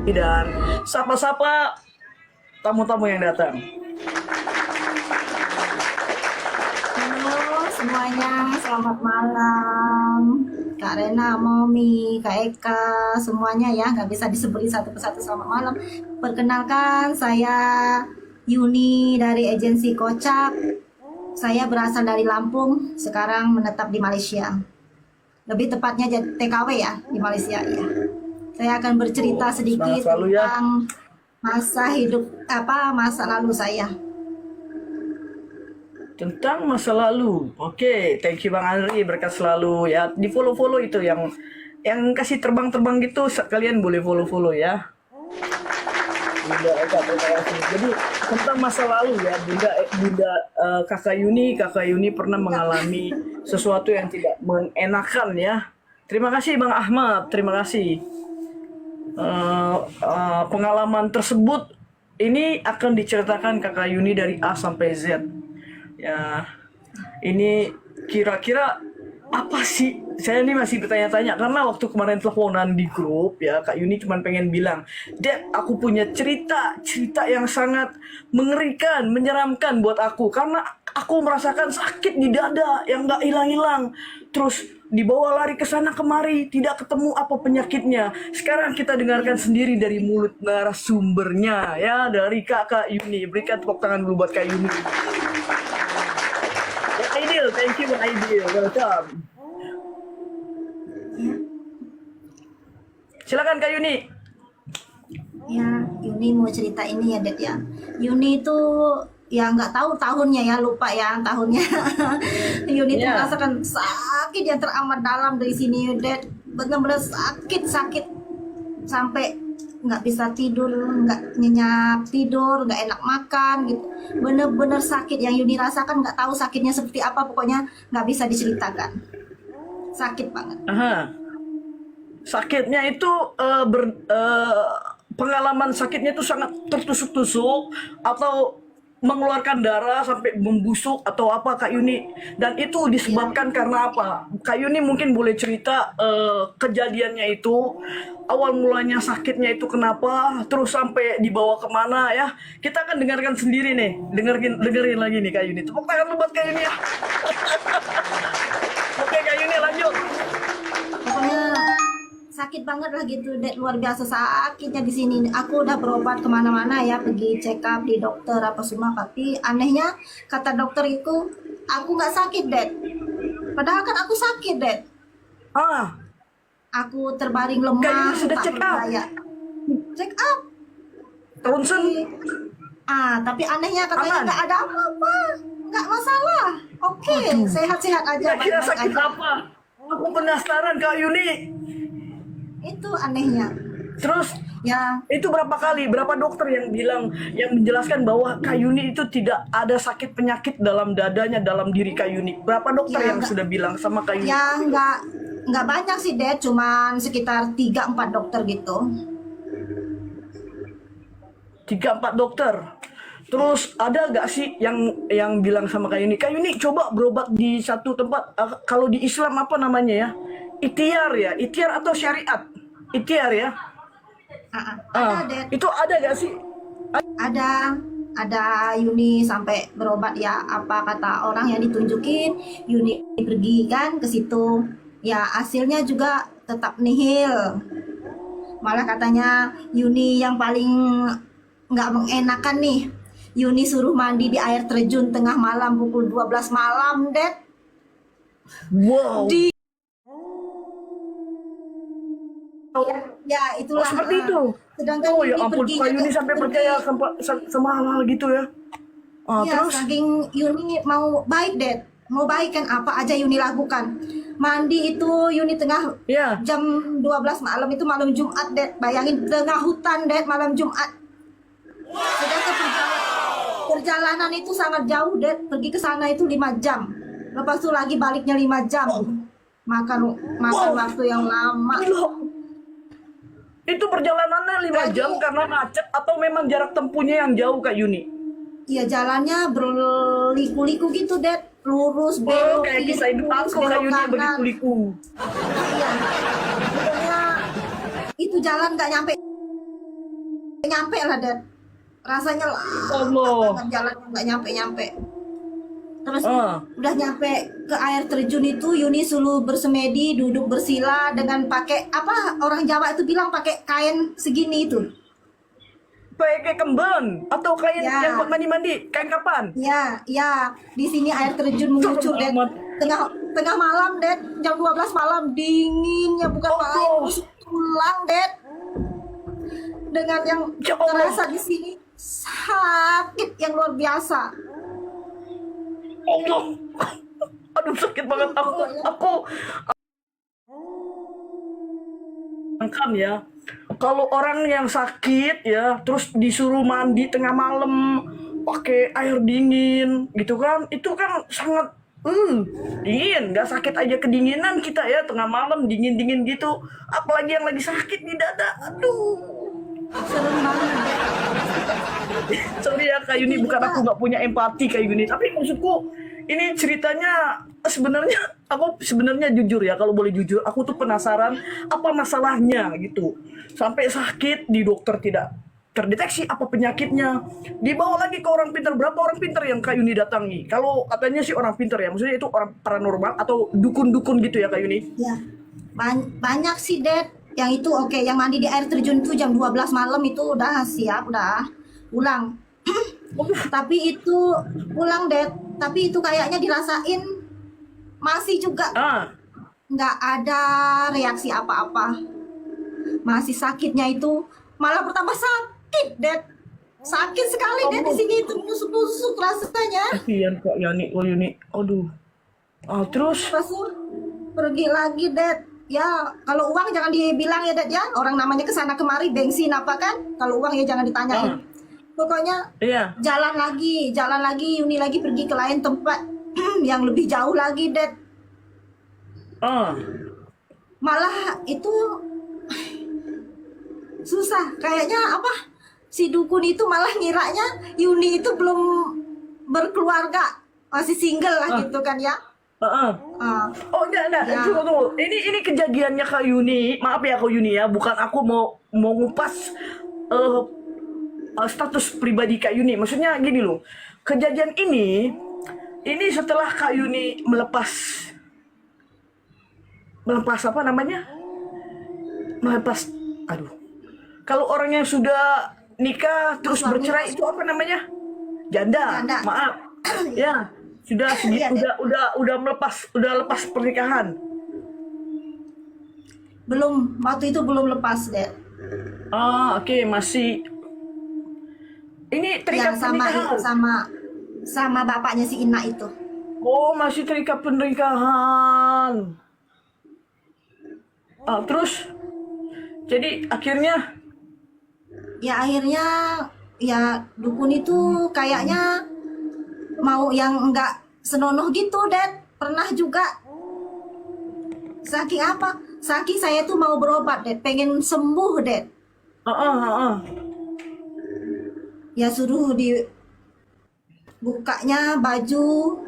Dan sapa-sapa tamu-tamu yang datang. Halo semuanya, selamat malam. Kak Rena, Momi, Kak Eka, semuanya ya, nggak bisa disebutin satu persatu. Selamat malam. Perkenalkan, saya Yuni dari agensi Kocak. Saya berasal dari Lampung, sekarang menetap di Malaysia. Lebih tepatnya jadi TKW ya, di Malaysia ya. Saya akan bercerita sedikit semangat selalu ya. tentang masa lalu saya. Tentang masa lalu. Oke, thank you Bang Andri, berkat selalu ya. Di follow-follow itu yang kasih terbang-terbang gitu, kalian boleh follow-follow ya. Bunda Eka, terima kasih. Jadi tentang masa lalu ya, Bunda Kakak Yuni pernah mengalami sesuatu yang tidak mengenakan ya. Terima kasih Bang Ahmad, terima kasih. Pengalaman tersebut ini akan diceritakan Kakak Yuni dari A sampai Z. Ya, ini kira-kira apa sih? Saya ini masih bertanya-tanya karena waktu kemarin teleponan di grup ya, Kak Yuni cuma pengen bilang, Dad, aku punya cerita yang sangat mengerikan, menyeramkan buat aku karena aku merasakan sakit di dada yang nggak hilang-hilang. Terus dibawa lari ke sana kemari, tidak ketemu apa penyakitnya. Sekarang kita dengarkan sendiri dari mulut narasumbernya ya, dari Kakak Yuni. Berikan tepuk tangan dulu buat Kak Yuni. Aidil, thank you Aidil, welcome. Silakan Kak Yuni. Ya, Yuni mau cerita ini ya, Ded ya. Yuni itu ya nggak tahu tahunnya ya, lupa ya tahunnya. Yuni itu merasakan sakit yang teramat dalam dari sini, Ded. Benar-benar sakit sampai nggak bisa tidur, nggak nyenyak tidur, nggak enak makan gitu. Bener-bener sakit yang Yuni rasakan, nggak tahu sakitnya seperti apa, pokoknya nggak bisa diceritakan. Sakit banget. Aha. Sakitnya itu pengalaman sakitnya itu sangat tertusuk-tusuk atau mengeluarkan darah sampai membusuk atau apa Kak Yuni, dan itu disebabkan karena apa? Kak Yuni mungkin boleh cerita kejadiannya itu awal mulanya sakitnya itu kenapa, terus sampai dibawa kemana ya. Kita akan dengarkan sendiri nih, dengerin lagi nih Kak Yuni. Tepuk tangan buat Kak Yuni ya. Oke Kak Yuni lanjut. Pokoknya sakit banget lah gitu, Dek. Luar biasa sakitnya di sini. Aku udah berobat kemana-mana ya, pergi check up di dokter apa semua, tapi anehnya kata dokter itu aku nggak sakit, Dek. Padahal kan aku sakit, Dek. Aku terbaring lemah. Kayaknya sudah tak check up. berdaya. Check up. Ronsen. Tapi anehnya katanya nggak ada apa-apa, nggak masalah. Oke, sehat-sehat aja. Kira-kira baik-baik sakit aja. apa? Aku penasaran Kak Yuni. Itu anehnya. Terus Ya, itu berapa dokter yang menjelaskan bahwa Kak Yuni itu tidak ada sakit penyakit dalam dadanya, dalam diri Kak Yuni. Berapa dokter Ya, yang enggak. sudah bilang sama Kak Yuni? Ya nggak banyak sih, Dad, cuman sekitar 3-4 dokter gitu. 3-4 dokter. Terus ada gak sih yang bilang sama Kak Yuni coba berobat di satu tempat, kalau di Islam apa namanya ya? Ikhtiar atau syariat? Ikhtiar ya? Ada, Dad. Itu ada gak sih? Ada Yuni sampai berobat ya, apa kata orang yang ditunjukin, Yuni pergi kan ke situ. Ya hasilnya juga tetap nihil. Malah katanya Yuni yang paling nggak mengenakan nih, Yuni suruh mandi di air terjun tengah malam pukul 12 malam, Dad. Wow. Ya itulah. Seperti itu. Sedangkan Ya Yuni ampun, Kak Yuni sampai percaya sama hal-hal gitu ya. Ya, Terus saking Yuni mau baik, Dad. Mau baik kan apa aja Yuni lakukan. Mandi itu Yuni tengah jam 12 malam, itu malam Jumat, Dad. Bayangin tengah hutan, Dad, malam Jumat. Sedangkan perjalanan itu sangat jauh, Dad. Pergi ke sana itu 5 jam. Lepas itu lagi baliknya 5 jam. Makan waktu yang lama. itu perjalanannya 5 jam karena macet atau memang jarak tempuhnya yang jauh Kak Yuni? Ya jalannya berliku-liku gitu, Dad. lurus Oh, belok kayak kiri kisah hidup lurus aku Kak belok Yuni bagi kanan. kuliku. Iya, pokoknya itu jalan nggak nyampe nyampe lah, Dan. Rasanya lama Allah. banget jalan nggak nyampe nyampe. Terus Ah, udah nyampe ke air terjun itu, Yuni suruh bersemedi, duduk bersila dengan pakai apa, orang Jawa itu bilang pakai kain segini itu. pakai kemben atau kain yang buat Ya, mandi-mandi, kain kapan? ya, ya. Di sini air terjun Serem mengucur, Dan. amat. Tengah tengah malam, Dan. Jam 12 malam, dinginnya bukan main, Allah. busuk tulang, Dan. Dengan yang Ya Allah. terasa di sini sakit yang luar biasa. Allah. Aduh sakit banget aku kan ya. Kalau orang yang sakit ya, terus disuruh mandi tengah malam pakai air dingin gitu kan, itu kan sangat dingin, nggak sakit aja kedinginan kita ya tengah malam dingin-dingin gitu, apalagi yang lagi sakit di dada. Aduh, Serem banget, Dan. sorry ya Kak Yuni, bukan aku nggak punya empati Kak Yuni, tapi maksudku ini ceritanya sebenarnya aku sebenarnya jujur ya, kalau boleh jujur aku tuh penasaran apa masalahnya gitu sampai sakit, di dokter tidak terdeteksi apa penyakitnya, dibawa lagi ke orang pintar. Berapa orang pintar yang Kak Yuni datangi? Kalau katanya sih orang pintar ya, maksudnya itu orang paranormal atau dukun-dukun gitu ya Kak Yuni? Ya, banyak sih, Dad. Yang itu oke, yang mandi di air terjun itu jam 12 malam itu udah siap, udah pulang. Tapi itu pulang, Dad. Tapi itu kayaknya dirasain masih juga Ah, nggak ada reaksi apa-apa. Masih sakitnya itu malah bertambah sakit, Dad. Sakit sekali, Dad, di sini itu nusuk-nusuk rasanya. kasihan Kak Yani, oh Yuni, aduh. Terus, Rasul pergi lagi, Dad. Ya, kalau uang jangan dibilang ya, Dad ya. Orang namanya kesana kemari bensin apa kan. Kalau uang ya jangan ditanyain. Ah. Pokoknya iya, jalan lagi, Yuni lagi pergi ke lain tempat yang lebih jauh lagi, Dad. Malah itu susah. Kayaknya apa? Si dukun itu malah ngiranya Yuni itu belum berkeluarga, masih single lah Ah. gitu kan ya. ah. Ah, Oh enggak, ya. tunggu. Ini kejadiannya Kak Yuni. Maaf ya Kak Yuni ya, bukan aku mau ngupas eh, status pribadi Kak Yuni. Maksudnya gini loh. Kejadian ini setelah Kak Yuni melepas apa namanya? Melepas, aduh. Kalau orang yang sudah nikah terus Suami. bercerai itu apa namanya? Janda. Janda. Maaf. Ya, sudah Iya, Dek. udah lepas pernikahan. Belum, waktu itu belum lepas, Dad. Oke, masih ini terikat Yang sama pernikahan. sama bapaknya si Ina itu. Oh, masih terikat pernikahan. Terus jadi akhirnya Ya akhirnya ya dukun itu kayaknya mau yang enggak senonoh gitu, Dad. Pernah juga saking apa? Saking saya tuh mau berobat, Dad. Pengen sembuh, Dad. ah ah ah, ah. Ya suruh dibukanya baju.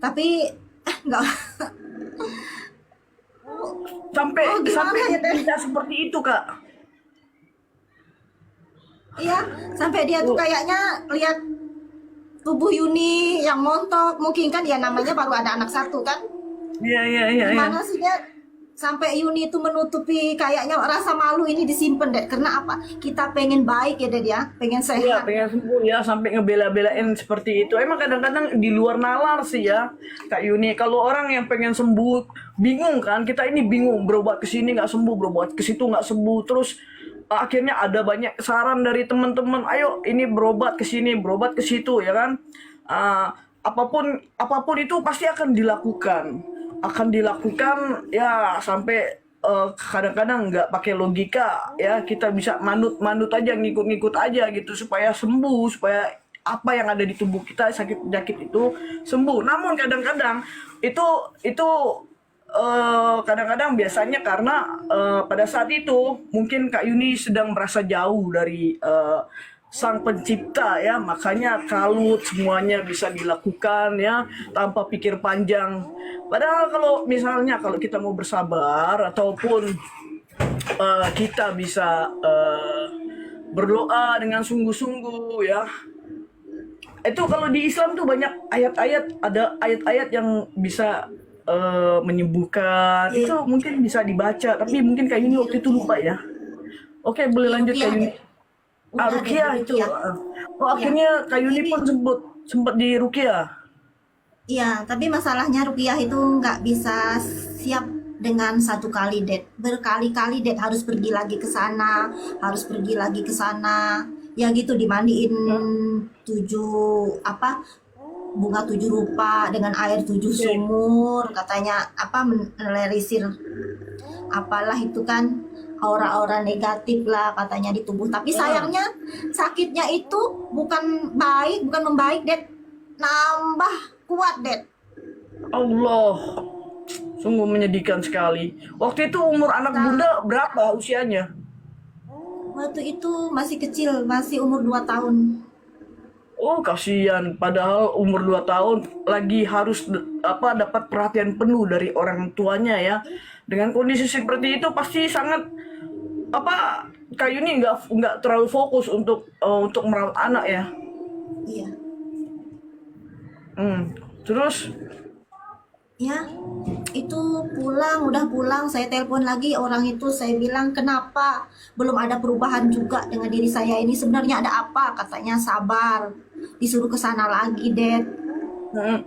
Tapi enggak. sampai Oh, gimana sampai ya, Teh? bisa seperti itu, Kak. Iya, sampai dia tuh Oh, kayaknya lihat tubuh Yuni yang montok. Mungkin kan ya namanya baru ada anak satu kan. iya. Gimana sih, Dad? Sampai Yuni itu menutupi kayaknya rasa malu ini disimpan, Dad. Karena apa? Kita pengen baik ya, Dad ya. Pengen Iya, sehat. pengen sembuh ya, sampai ngebela-belain seperti itu. Emang kadang-kadang di luar nalar sih ya, Kak Yuni. Kalau orang yang pengen sembuh, bingung kan? Kita ini bingung, berobat ke sini nggak sembuh, berobat ke situ nggak sembuh. Terus akhirnya ada banyak saran dari teman-teman, ayo ini berobat ke sini, berobat ke situ, ya kan? Apapun itu pasti akan dilakukan ya sampai kadang-kadang nggak pakai logika ya, kita bisa manut aja, ngikut-ngikut aja gitu supaya sembuh, supaya apa yang ada di tubuh kita sakit penyakit itu sembuh. Namun kadang-kadang itu kadang-kadang biasanya karena pada saat itu mungkin Kak Yuni sedang merasa jauh dari Sang Pencipta ya, makanya kalut semuanya bisa dilakukan ya tanpa pikir panjang. Padahal kalau misalnya kalau kita mau bersabar ataupun kita bisa berdoa dengan sungguh-sungguh ya. Itu kalau di Islam tuh banyak ayat-ayat, ada ayat-ayat yang bisa menyembuhkan. Itu mungkin bisa dibaca, tapi mungkin kayak ini waktu itu lupa ya. Oke, boleh lanjut Ruqyah, Kak Yuni. Dek. Udah, Dek, Ruqyah itu. Ruqyah. Oh, akhirnya Kak Yuni Ini pun sempat di Ruqyah. iya, tapi masalahnya rukiah itu nggak bisa siap dengan satu kali, Det. Berkali-kali, Det, harus pergi lagi ke sana, harus pergi lagi ke sana. Ya gitu, dimandiin tujuh apa bunga tujuh rupa dengan air tujuh sumur, katanya apa menelisir apalah itu kan aura-aura negatif lah katanya di tubuh. Tapi sayangnya sakitnya itu bukan baik, bukan membaik, Det. Nambah kuat, Det. Allah, sungguh menyedihkan sekali. Waktu itu umur anak bunda berapa usianya? Waktu itu masih kecil, masih umur 2 tahun. Oh, kasihan. Padahal umur 2 tahun lagi harus dapat perhatian penuh dari orang tuanya ya. Dengan kondisi seperti itu pasti sangat Kak Yuni nggak terlalu fokus untuk merawat anak ya. Iya. Terus Ya, itu udah pulang, saya telepon lagi orang itu, saya bilang kenapa belum ada perubahan juga dengan diri saya ini, sebenarnya ada apa? Katanya sabar, disuruh ke sana lagi, Det. mm,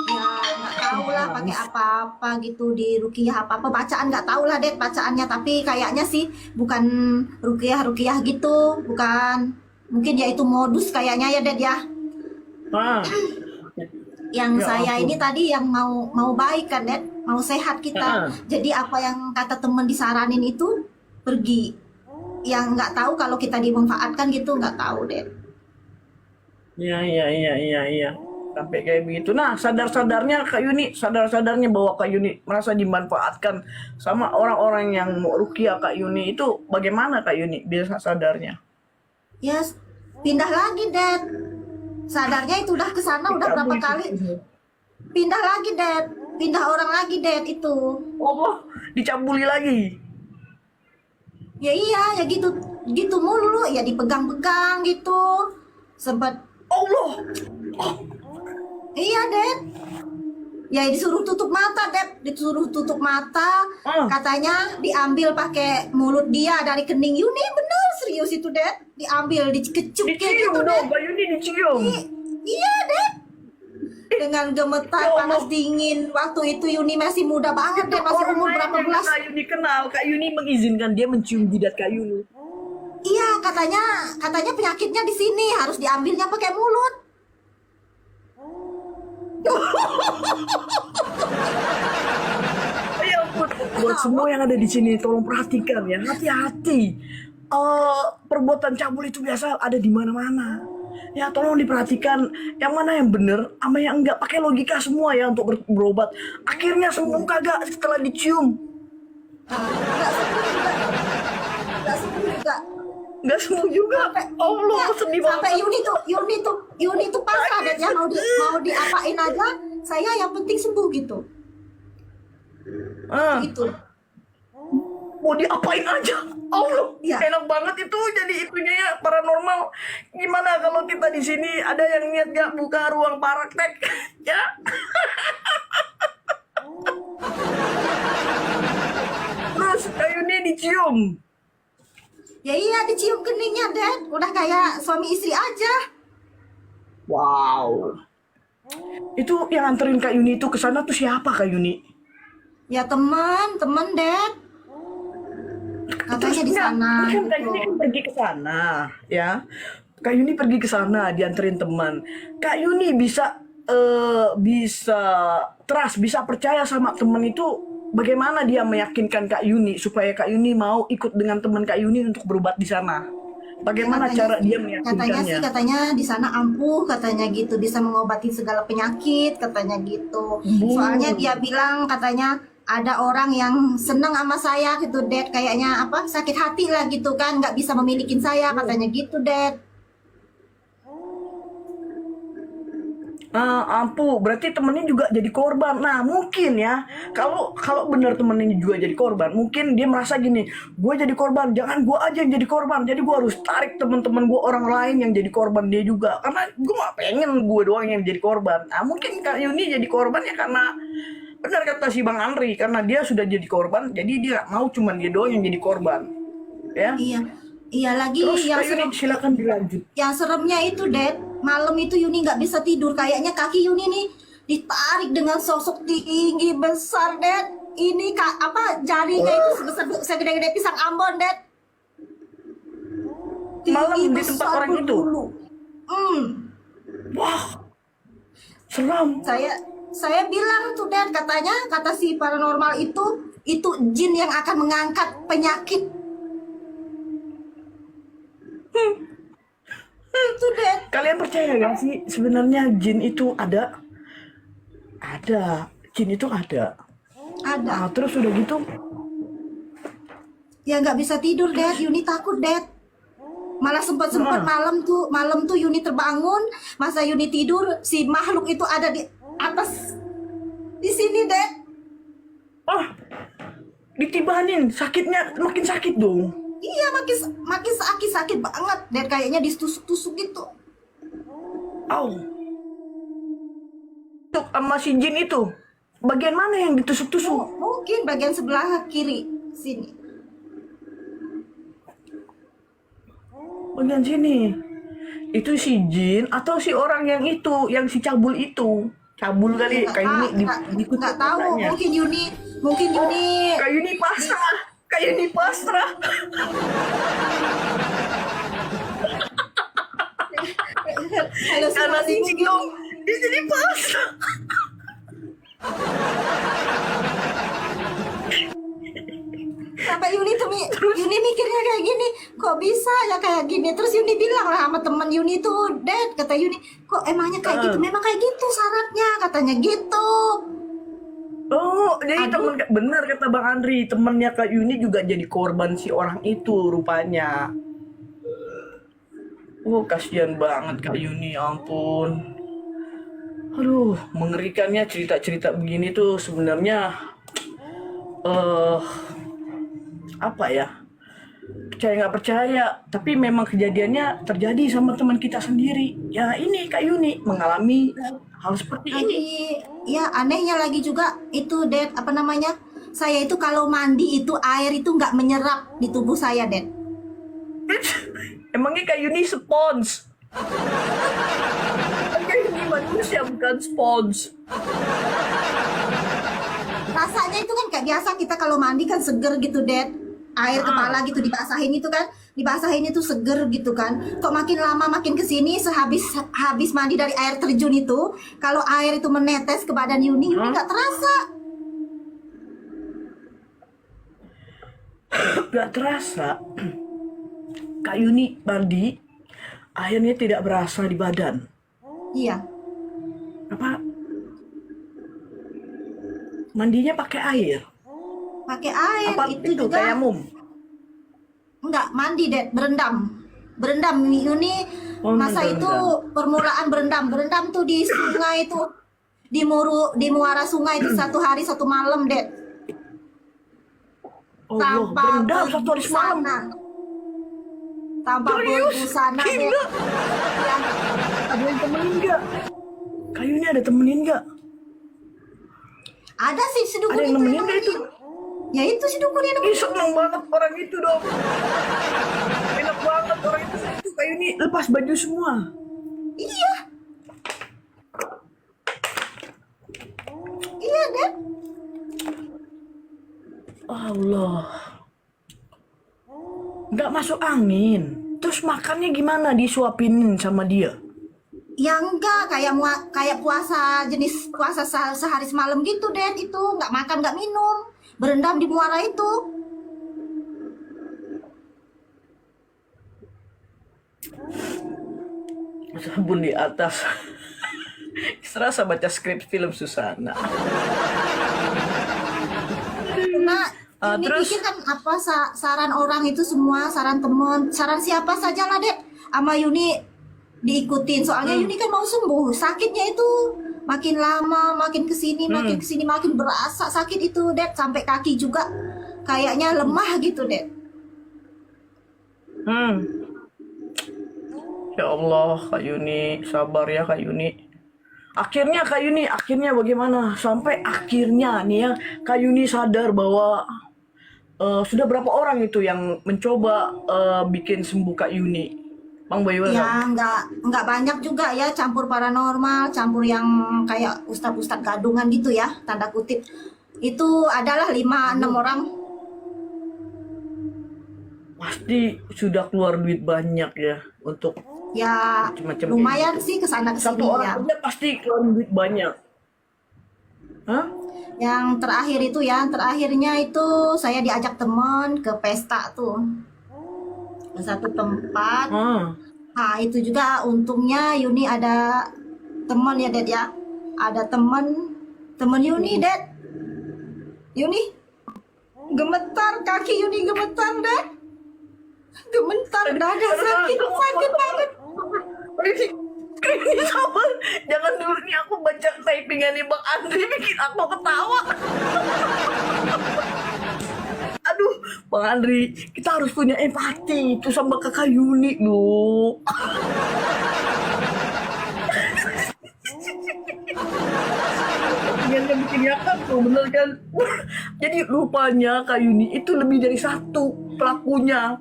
Ya nggak tahu lah pakai apa-apa gitu di rukiah apa-apa bacaan nggak tahu lah, Det, bacaannya, tapi kayaknya sih bukan rukiah gitu, bukan, mungkin ya itu modus kayaknya ya, Det ya. ah, Yang ya saya ampun. ini tadi yang mau baik kan, Det, mau sehat kita. Ah, Jadi apa yang kata temen disaranin itu pergi. Yang nggak tahu kalau kita dimanfaatkan gitu, nggak tahu, Det. iya. Sampai kayak begitu. Nah, sadar-sadarnya bahwa Kak Yuni merasa dimanfaatkan sama orang-orang yang mau rukiah Kak Yuni itu bagaimana Kak Yuni biasa sadarnya? Ya pindah lagi, Det. Sadarnya itu udah ke sana udah berapa Dicabuli kali. gitu. Pindah lagi, Det. Pindah orang lagi, Det, itu. Oh, dicabuli lagi. Ya iya, ya gitu gitu mulu, ya dipegang-pegang gitu. Sempat Allah. iya, Det. Ya disuruh tutup mata, Det. Disuruh tutup mata. Ah, Katanya diambil pakai mulut dia dari kening Yuni. Bener, serius itu, Det. Diambil, dikecup kayak dicium gitu, Det. dong, Kak Yuni dicium. Iya, Det. Dengan gemetar Ya panas Allah. dingin. Waktu itu Yuni masih muda banget, Itu Det. Masih orang umur lain berapa yang belas. Kak Yuni kenal, Kak Yuni mengizinkan dia mencium jidat Kak Yuni. Iya, katanya penyakitnya di sini, harus diambilnya pakai mulut. Ya ampun, buat semua yang ada di sini tolong perhatikan ya, hati-hati. Perbuatan cabul itu biasa ada di mana-mana. Ya tolong diperhatikan yang mana yang bener sama yang enggak, pakai logika semua ya untuk berobat. Akhirnya sembuh kagak setelah dicium. Nggak sembuh juga. Nggak sembuh juga. Allah, sedih Sampai banget. Yuni tuh pasrah, Dan ya mau diapain aja, saya yang penting sembuh gitu. Ah, Gitu. mau diapain aja. Allah, Iya. enak banget itu jadi itunya ya paranormal. Gimana kalau kita di sini ada yang niat gak buka ruang praktek ya? Terus kayak ini dicium. Ya iya, dicium keningnya, Dan. Udah kayak suami istri aja. Wow. Itu yang anterin Kak Yuni itu ke sana tuh siapa Kak Yuni? Ya teman, Dan. Katanya di enggak, sana kan Kak gitu. Yuni kan pergi ke sana, ya. Kak Yuni pergi ke sana dianterin teman. Kak Yuni bisa trust, bisa percaya sama teman itu. Bagaimana dia meyakinkan Kak Yuni supaya Kak Yuni mau ikut dengan teman Kak Yuni untuk berobat di sana? Bagaimana cara dia meyakinkannya? Katanya di sana ampuh, katanya gitu, bisa mengobati segala penyakit, katanya gitu. Bu. Soalnya dia bilang katanya ada orang yang seneng sama saya gitu, Dad. Kayaknya apa, sakit hati lah gitu kan, nggak bisa memilikin saya, katanya gitu, Dad. Ampuh, berarti temennya juga jadi korban. Nah, mungkin ya, kalau kalau benar temennya juga jadi korban, mungkin dia merasa gini, gue jadi korban, jangan gue aja yang jadi korban. Jadi gue harus tarik teman-teman gue orang lain yang jadi korban dia juga. Karena gue mah pengen gue doang yang jadi korban. Nah, mungkin Kak Yuni jadi korban ya karena benar kata si Bang Andri, karena dia sudah jadi korban, jadi dia nggak mau cuman dia doang yang jadi korban. Ya. Iya, iya lagi Terus yang Kak Yuni serem, silakan dilanjut. yang seremnya itu, Dad. Malam itu Yuni nggak bisa tidur, kayaknya kaki Yuni nih ditarik dengan sosok tinggi besar, Dad. Ini kak apa jarinya itu sebesar segede-gede pisang Ambon, Dad. Malam Tinggi di tempat besar orang itu. berbulu. Hmm. Wah, seram. Saya bilang tuh, Dad, katanya kata si paranormal itu jin yang akan mengangkat penyakit. Itu, Dad. Kalian percaya gak sih sebenarnya jin itu ada? Ada. Jin itu ada. Ada. Terus udah gitu, Ya nggak bisa tidur, Dad. Yuni takut, Dad. Malah sempat malam tuh Yuni terbangun, masa Yuni tidur, si makhluk itu ada di atas di sini, Dad. oh, ditibanin, sakitnya makin sakit dong. Iya, makin sakit banget, Dad. Kayaknya ditusuk-tusuk gitu. Au. Tuk sama si jin itu, bagian mana yang ditusuk-tusuk? Mungkin bagian sebelah kiri sini. Bagian sini. Itu si jin atau si orang yang itu, yang si cabul itu? Cabul kali, Nggak kayak ini dikutuk nggak tahu. katanya. Mungkin Yuni. Kayak ini pasrah, kayak ini pasrah. Halo Karena semua si jin dong, dia jadi pasrah. Sampai Yuni mikirnya kayak gini, kok bisa ya kayak gini. Terus Yuni bilang lah sama teman Yuni tuh, Dad, kata Yuni, kok emangnya kayak gitu? Memang kayak gitu syaratnya, katanya gitu. Oh, jadi Aduh. bener kata Bang Andri, temennya Kak Yuni juga jadi korban si orang itu rupanya. Oh, kasihan banget Kak Yuni, ya ampun. Aduh, mengerikannya cerita-cerita begini tuh sebenarnya eh apa ya? Percaya nggak percaya, tapi memang kejadiannya terjadi sama teman kita sendiri. Ya ini Kak Yuni mengalami hal seperti ini. Lagi, ya anehnya lagi juga itu, Dad, apa namanya? Saya itu kalau mandi itu air itu nggak menyerap di tubuh saya, Dad. Emangnya Kak Yuni spons? Kak Yuni manusia bukan spons. Rasanya itu kan kayak biasa kita kalau mandi kan seger gitu, Dad. Air kepala gitu dibasahin itu kan, dibasahin itu seger gitu kan. Kok makin lama makin kesini habis mandi dari air terjun itu, kalau air itu menetes ke badan Yuni nggak terasa. Gak terasa. Kak Yuni mandi, airnya tidak berasa di badan. Iya, Apa? Mandinya pakai air? pakai air Apa itu itu juga tayamum? nggak mandi, Dad, berendam Yuni. Oh, Masa itu berendam. permulaan berendam tuh di sungai itu, di muara sungai itu 1 hari 1 malam, Dad. Oh, Tanpa berendam satu hari semalam. berbusana, tanpa Serius? berbusana, Dad. Gila. Ya, Ada yang temenin nggak? Kak Yuni ada temenin nggak? ada sih si dukun Ada yang itu nemenin yang nggak itu? nemenin. Ya itu si dukun yang Ih, nemenin. seneng banget orang itu dong. Enak banget orang itu. Kak Yuni lepas baju semua. Iya, iya, Dad. Allah. Nggak masuk angin. Terus makannya gimana disuapinin sama dia? Ya enggak, kayak puasa, jenis puasa sehari semalam gitu, Dad. Itu nggak makan nggak minum, berendam di muara itu. Sabun di atas. Serasa baca skrip film Susana. Nah, ini Terus pikir kan apa saran orang itu semua, saran temen, saran siapa saja lah dek, sama Yuni diikutin. Soalnya Yuni kan mau sembuh, sakitnya itu makin lama, makin kesini, makin berasa sakit itu dek, sampai kaki juga kayaknya lemah gitu dek. hmm. Ya Allah, Kak Yuni, sabar ya Kak Yuni. Akhirnya Kak Yuni, akhirnya bagaimana? Sampai akhirnya nih ya, Kak Yuni sadar bahwa sudah berapa orang itu yang mencoba bikin sembuh Kak Yuni? Bang Bayu, Ya nggak banyak juga ya, campur paranormal, campur yang kayak ustadz-ustadz gadungan gitu ya, tanda kutip. Itu adalah 5-6 orang. pasti sudah keluar duit banyak ya untuk Ya macam-macam kayak lumayan gitu. sih kesana Satu kesini orang ya. aja pasti keluar duit banyak. Hah? Yang terakhir itu ya, terakhirnya itu saya diajak teman ke pesta tuh, ke satu tempat. Ah. Nah itu juga untungnya Yuni ada teman ya Ded ya, ada teman Yuni Ded. Yuni gemetar, kaki Yuni gemetar Ded, gemetar dada sakit banget. Ini sabar, jangan dulu nih aku baca typingannya Bang Andri bikin aku ketawa. Aduh, Bang Andri, kita harus punya empati itu sama kakak Yuni loh. Yang bikin yakan tuh bener kan. Jadi rupanya Kak Yuni itu lebih dari satu pelakunya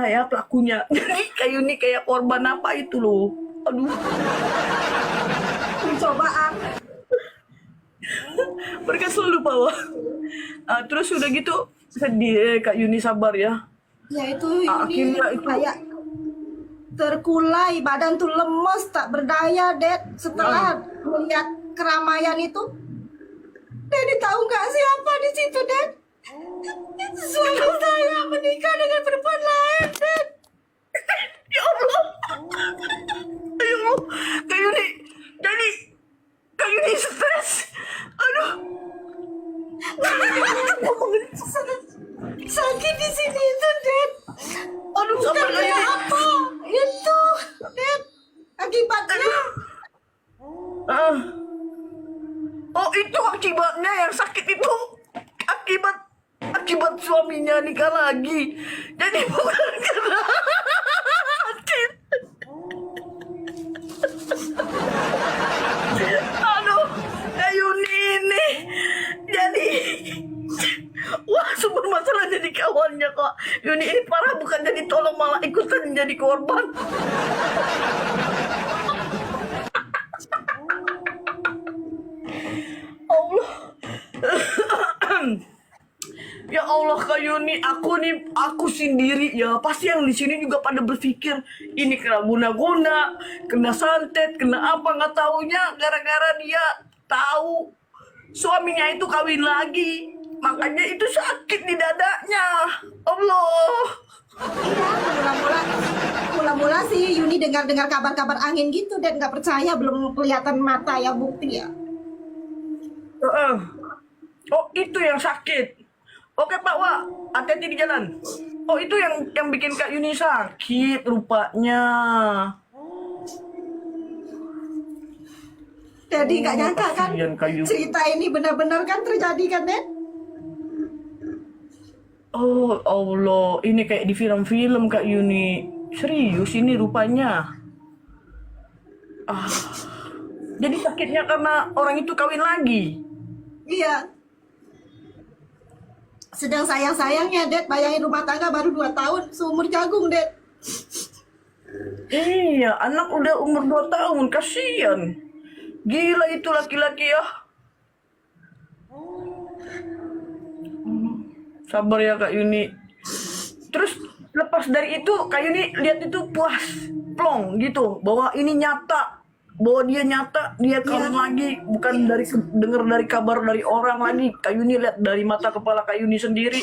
ya pelakunya. Jadi Kak Yuni kayak korban apa itu loh. Aduh, Pencobaan. mereka selalu bawa. Terus udah gitu sedih Kak Yuni, sabar ya. Ya itu Yuni Akhirnya itu kayak terkulai, badan tuh lemes tak berdaya Ded. Setelah melihat keramaian itu, Dedi tahu nggak siapa di situ Ded? Suami saya menikah dengan perempuan lain Ded. ya Allah. Ya Allah, Kak Yuni. Jadi Kak Yuni stres. Aduh. Sakit di sini itu Ded. Aduh, sabar Kak Karena Yuni. apa? Itu Ded akibatnya. Ah. Oh, itu akibatnya yang sakit itu akibat suaminya nikah lagi. Jadi bukan karena sakit. Aduh, Kak Yuni ini. Jadi wah, sumber masalah jadi kawannya kok. Yuni ini parah, bukan jadi tolong malah ikutan jadi korban. Allah. Ya Allah Kak Yuni, aku sendiri ya, pasti yang di sini juga pada berpikir ini kena guna-guna, kena santet, kena apa nggak taunya gara-gara dia tahu suaminya itu kawin lagi, makanya itu sakit di dadanya. Allah. Iya, mula-mula sih Yuni dengar kabar-kabar angin gitu dan nggak percaya, belum kelihatan mata ya bukti ya. Oh, itu yang sakit. Oke Pak Wak, hati-hati di jalan. Oh, itu yang bikin Kak Yuni sakit rupanya. Jadi nggak nyangka kan Kasihan Kak Yuni. cerita ini benar-benar kan terjadi kan Den? Oh Allah, ini kayak di film-film Kak Yuni. Serius ini rupanya. Jadi sakitnya karena orang itu kawin lagi. Iya. Sedang sayang-sayangnya Det, bayangin rumah tangga baru 2 tahun seumur jagung Det. Iya, anak udah umur 2 tahun, kasihan. Gila itu laki-laki ya. Sabar ya Kak Yuni. Terus lepas dari itu Kak Yuni lihat itu puas, plong gitu, bahwa ini nyata, bahwa dia nyata, dia kawin lagi, bukan dari dengar dari kabar dari orang lagi. Kak Yuni lihat dari mata kepala Kak Yuni sendiri.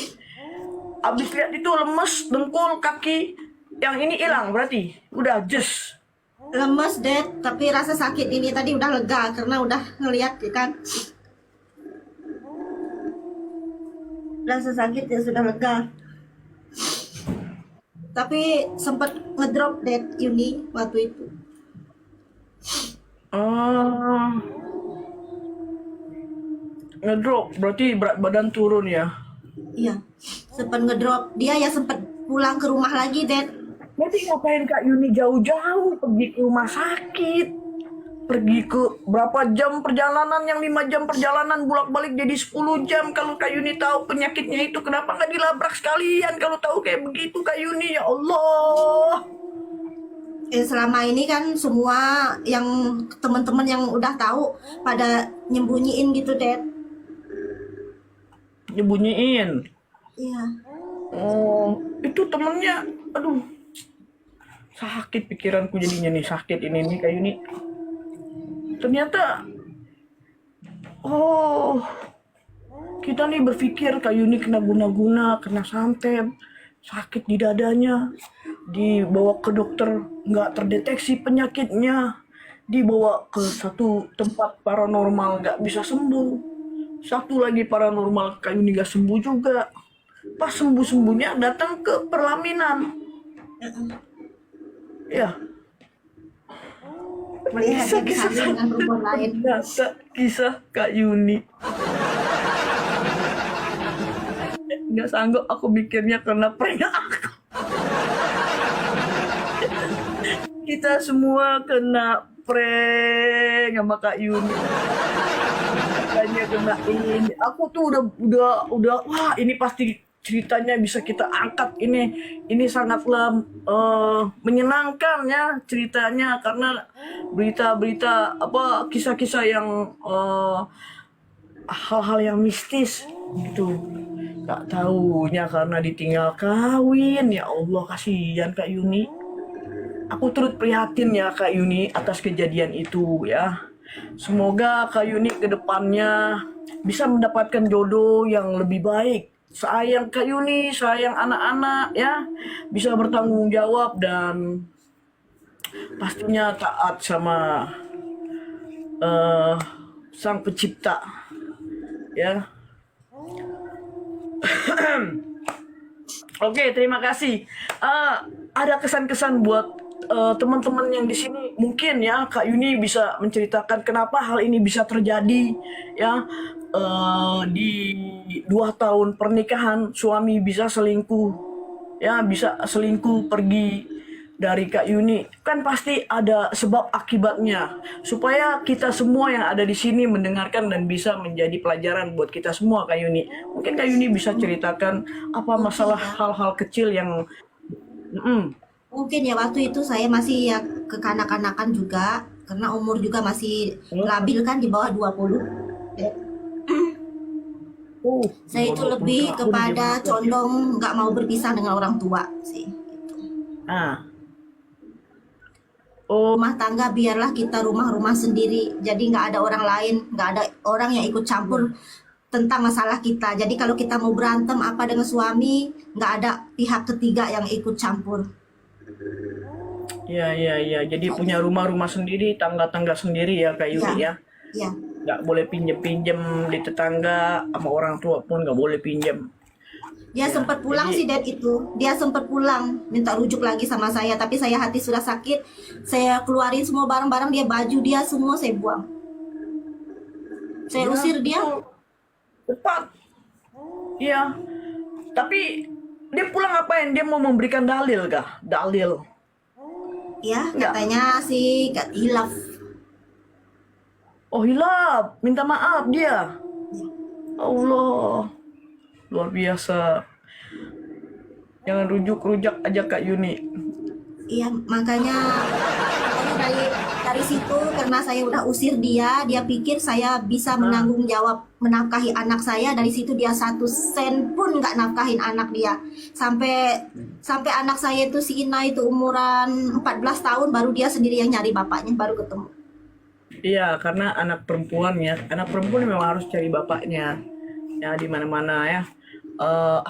Abis lihat itu lemes, dengkul, kaki yang ini hilang berarti udah just. lemes deh, tapi rasa sakit ini tadi udah lega karena udah ngeliat kan, rasa sakit ya sudah lega. Tapi sempat ngedrop deh Yuni waktu itu. Ah, ngedrop berarti berat badan turun ya. Iya, sempat ngedrop. Dia ya sempat pulang ke rumah lagi deh. Berarti ngapain Kak Yuni jauh-jauh pergi ke rumah sakit? Pergi ke berapa jam perjalanan, yang 5 jam perjalanan bolak-balik jadi 10 jam. Kalau Kak Yuni tahu penyakitnya itu, kenapa nggak dilabrak sekalian kalau tahu kayak begitu Kak Yuni? Ya Allah. Selama ini kan semua yang teman-teman yang udah tahu pada nyembunyiin gitu deh. Nyembunyiin. Iya. Oh, itu temennya. Aduh, sakit pikiranku jadinya nih, sakit ini nih Kak Yuni. Ternyata, oh, kita nih berpikir Kak Yuni kena guna-guna, kena santet, sakit di dadanya, dibawa ke dokter nggak terdeteksi penyakitnya, dibawa ke satu tempat paranormal nggak bisa sembuh, satu lagi paranormal Kak Yuni nggak sembuh juga. Pas sembuh-sembuhnya datang ke perlaminan, ya. Melihatnya dihamil dengan perempuan lain. Ternyata kisah Kak Yuni. Nggak sanggup aku mikirnya karena prank aku. Kita semua kena prank sama Kak Yuni. Makanya kena ini. Aku tuh udah wah, ini pasti ceritanya bisa kita angkat ini. Ini sangatlah menyenangkan ya ceritanya, karena berita-berita apa, kisah-kisah yang hal-hal yang mistis gitu. Gak taunya karena ditinggal kawin. Ya Allah, kasihan Kak Yuni. Aku turut prihatin ya Kak Yuni atas kejadian itu ya. Semoga Kak Yuni ke depannya bisa mendapatkan jodoh yang lebih baik. Sayang Kak Yuni, sayang anak-anak ya. Bisa bertanggung jawab dan pastinya taat sama Sang Pencipta ya. Oke, terima kasih. Ada kesan-kesan buat teman-teman yang di sini, mungkin ya Kak Yuni bisa menceritakan kenapa hal ini bisa terjadi ya. Di 2 tahun pernikahan suami bisa selingkuh ya, bisa selingkuh pergi dari Kak Yuni. Kan pasti ada sebab akibatnya, supaya kita semua yang ada di sini mendengarkan dan bisa menjadi pelajaran buat kita semua Kak Yuni. Mungkin Kak Yuni bisa ceritakan apa masalah hal-hal kecil yang Mungkin ya waktu itu saya masih ya kekanak-kanakan juga karena umur juga masih labil kan di bawah 20. Saya itu lebih kepada condong nggak mau berpisah dengan orang tua sih. Ah, Rumah tangga biarlah kita rumah-rumah sendiri. Jadi nggak ada orang lain, nggak ada orang yang ikut campur tentang masalah kita. Jadi kalau kita mau berantem apa dengan suami, nggak ada pihak ketiga yang ikut campur. iya. Jadi punya rumah-rumah sendiri, tangga-tangga sendiri ya Kak Yuni ya. Ya, Nggak boleh pinjem-pinjem di tetangga, sama orang tua pun nggak boleh pinjem. dia sempat pulang jadi- sih Dad itu. Dia sempat pulang minta rujuk lagi sama saya, tapi saya hati sudah sakit. Saya keluarin semua barang-barang dia, baju dia semua saya buang. Saya Ya, usir dia. betul. Cepat. Iya. Tapi dia pulang ngapain? Dia mau memberikan dalil kah? Dalil. Ya, Enggak. katanya sih hilaf. Oh, hilap. Minta maaf dia. Allah. Luar biasa. Jangan rujak aja Kak Yuni. Iya, makanya dari situ karena saya udah usir dia, dia pikir saya bisa menanggung jawab menafkahi anak saya. Dari situ dia 1 sen pun nggak nafkahin anak dia. Sampai anak saya itu si Ina itu umuran 14 tahun baru dia sendiri yang nyari bapaknya baru ketemu. Iya, karena anak perempuan ya. Anak perempuan memang harus cari bapaknya. Ya, di mana-mana ya.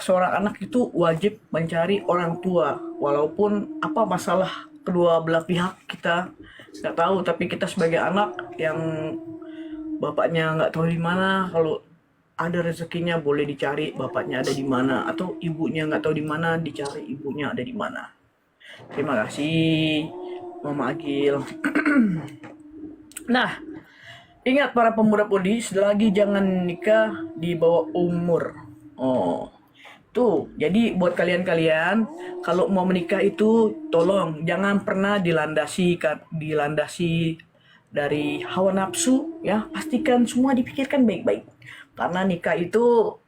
Seorang anak itu wajib mencari orang tua, walaupun apa masalah kedua belah pihak kita nggak tahu, tapi kita sebagai anak yang bapaknya nggak tahu di mana, kalau ada rezekinya boleh dicari bapaknya ada di mana, atau ibunya nggak tahu di mana dicari ibunya ada di mana. Terima kasih Mama Agil. Nah, ingat para pemuda-pemudi, selagi jangan nikah di bawah umur. Oh, tuh. Jadi buat kalian-kalian kalau mau menikah itu tolong jangan pernah dilandasi dari hawa nafsu ya. Pastikan semua dipikirkan baik-baik. Karena nikah itu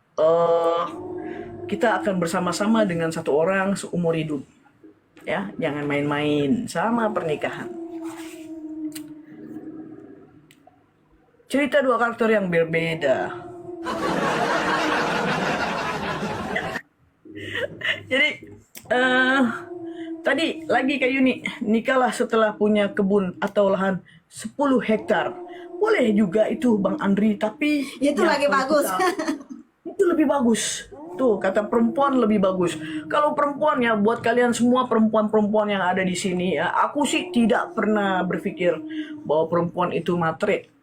kita akan bersama-sama dengan satu orang seumur hidup. Ya, jangan main-main sama pernikahan. Cerita dua karakter yang berbeda. Jadi tadi lagi Kak Yuni, nikahlah setelah punya kebun atau lahan 10 hektar. Boleh juga itu Bang Andri, tapi Itu ya, lagi kalau bagus. itu lebih bagus. Tuh, kata perempuan lebih bagus. Kalau perempuan ya, buat kalian semua perempuan-perempuan yang ada di sini ya, aku sih tidak pernah berpikir bahwa perempuan itu matre.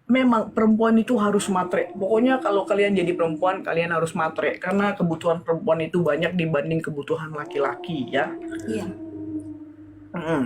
Memang perempuan itu harus matre. Pokoknya kalau kalian jadi perempuan, kalian harus matre. Karena kebutuhan perempuan itu banyak dibanding kebutuhan laki-laki ya. Iya. Mm.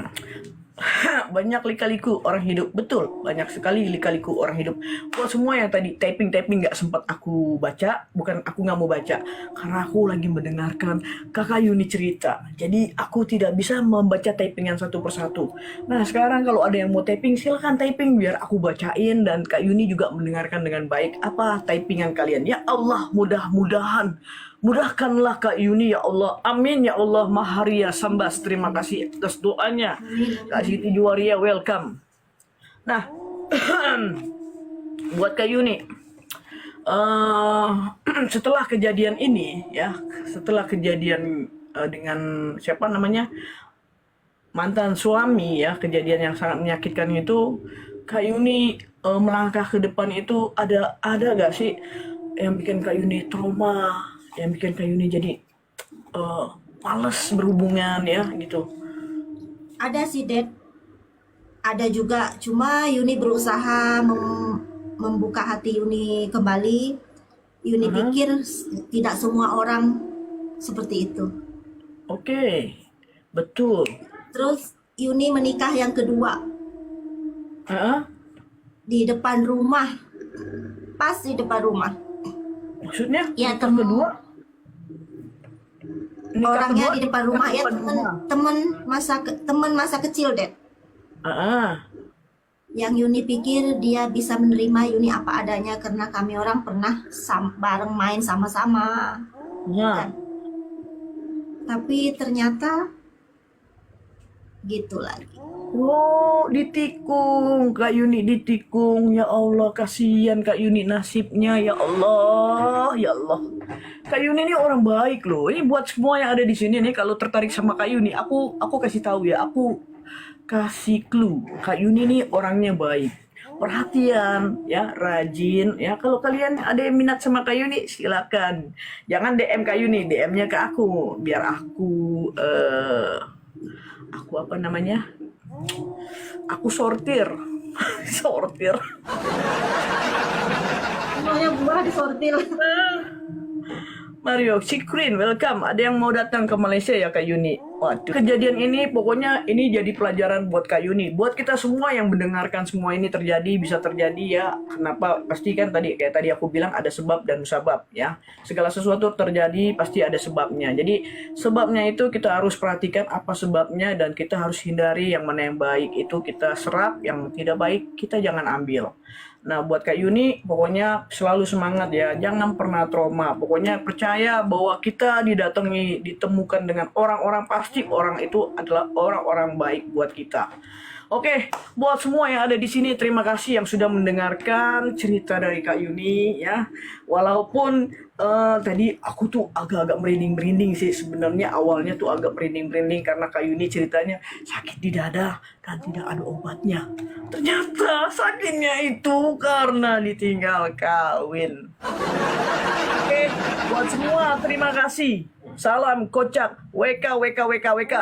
Banyak lika-liku orang hidup, betul, banyak sekali lika-liku orang hidup. Buat semua yang tadi typing nggak sempat aku baca, bukan aku nggak mau baca, karena aku lagi mendengarkan Kakak Yuni cerita, jadi aku tidak bisa membaca typingan satu persatu. Nah sekarang kalau ada yang mau typing, silahkan typing biar aku bacain dan Kak Yuni juga mendengarkan dengan baik apa typingan kalian. Ya Allah, mudah-mudahan mudahkanlah Kak Yuni ya Allah. Amin ya Allah. Maharia Sambas, terima kasih atas doanya. Kak Siti Juwaria, welcome. Nah, buat Kak Yuni, setelah kejadian ini ya, setelah kejadian dengan siapa namanya mantan suami ya, kejadian yang sangat menyakitkan itu, Kak Yuni melangkah ke depan itu ada gak sih yang bikin Kak Yuni trauma, yang bikin Kak Yuni jadi males berhubungan ya gitu? Ada sih, Ded. Ada juga. Cuma Yuni berusaha membuka hati Yuni kembali. Yuni pikir tidak semua orang seperti itu. Oke, betul. Terus Yuni menikah yang kedua Heeh. di depan rumah. Pas di depan rumah. Maksudnya Ya, nikah kedua? Nikah Orangnya kedua di depan rumah ya, depan rumah. teman masa kecil, Ded. Yang Yuni pikir dia bisa menerima Yuni apa adanya karena kami orang pernah bareng main sama-sama. Ya. Kan? Tapi ternyata gitu lagi. Oh, ditikung Kak Yuni, ditikung. Ya Allah, kasihan Kak Yuni nasibnya. Ya Allah, ya Allah. Kak Yuni ini orang baik loh. Ini buat semua yang ada di sini nih, kalau tertarik sama Kak Yuni, aku kasih tahu ya, aku kasih clue. Kak Yuni ini orangnya baik, perhatian, ya, rajin, ya. Kalau kalian ada yang minat sama Kak Yuni, silakan. Jangan DM Kak Yuni, DM-nya ke aku, biar aku apa namanya? Aku sortir. Sortir. Semuanya buah disortir. Mario, Cikrin, welcome. Ada yang mau datang ke Malaysia ya Kak Yuni? Waduh. Kejadian ini pokoknya ini jadi pelajaran buat Kak Yuni. Buat kita semua yang mendengarkan semua ini terjadi, bisa terjadi ya. Kenapa? Pasti kan kayak tadi aku bilang ada sebab dan musabab ya. Segala sesuatu terjadi pasti ada sebabnya. Jadi sebabnya itu kita harus perhatikan apa sebabnya dan kita harus hindari yang mana yang baik itu kita serap, yang tidak baik kita jangan ambil. Nah buat Kak Yuni pokoknya selalu semangat ya, jangan pernah trauma. Pokoknya percaya bahwa kita ditemukan dengan orang-orang, pasti orang itu adalah orang-orang baik buat kita. Oke, buat semua yang ada di sini terima kasih yang sudah mendengarkan cerita dari Kak Yuni ya. Walaupun tadi aku tuh agak-agak merinding-merinding sih sebenarnya, awalnya tuh agak merinding-merinding karena Kak Yuni ceritanya sakit di dada dan tidak ada obatnya. Ternyata sakitnya itu karena ditinggal kawin. Oke, buat semua terima kasih. Salam kocak. WK WK WK WK.